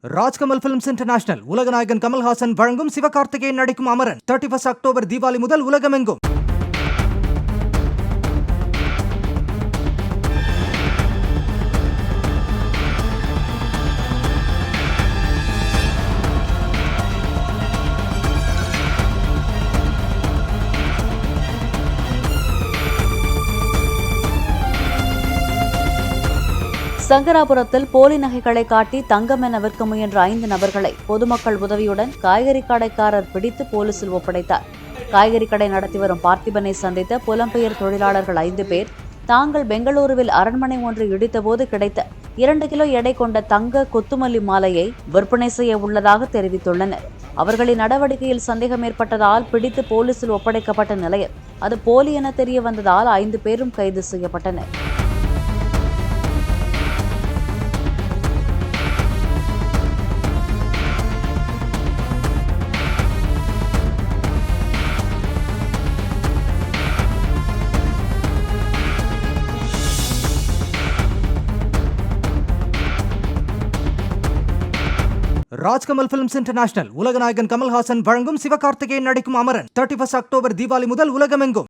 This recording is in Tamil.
ராஜ்கமல் பிலிம்ஸ் இன்டர்நேஷனல் உலகநாயகன் கமல்ஹாசன் வழங்கும் சிவகார்த்திகேயன் நடிக்கும் அமரன் 31 அக்டோபர் தீபாவளி முதல் உலகமெங்கும். சங்கராபுரத்தில் போலி நகைகளை காட்டி தங்கம் என விற்க முயன்ற 5 நபர்களை பொதுமக்கள் உதவியுடன் காய்கறி கடைக்காரர் பிடித்து போலீசில் ஒப்படைத்தார். காய்கறி கடை நடத்தி வரும் பார்த்திபனை சந்தித்த புலம்பெயர் தொழிலாளர்கள் 5 பேர் தாங்கள் பெங்களூருவில் அரண்மனை ஒன்று இடித்தபோது கிடைத்த 2 கிலோ எடை கொண்ட தங்க கொத்துமல்லி மாலையை விற்பனை செய்ய உள்ளதாக தெரிவித்துள்ளனர். அவர்களின் நடவடிக்கையில் சந்தேகம் ஏற்பட்டதால் பிடித்து போலீசில் ஒப்படைக்கப்பட்ட நிலையில் அது போலி என தெரிய வந்ததால் 5 பேரும் கைது செய்யப்பட்டனர். ராஜ்கமல் பிலிம்ஸ் இன்டர்நேஷனல் உலகநாயகன் கமல்ஹாசன் வழங்கும் சிவகார்த்திகேயன் நடிக்கும் அமரன் 31 அக்டோபர் தீபாவளி முதல் உலகமெங்கும்.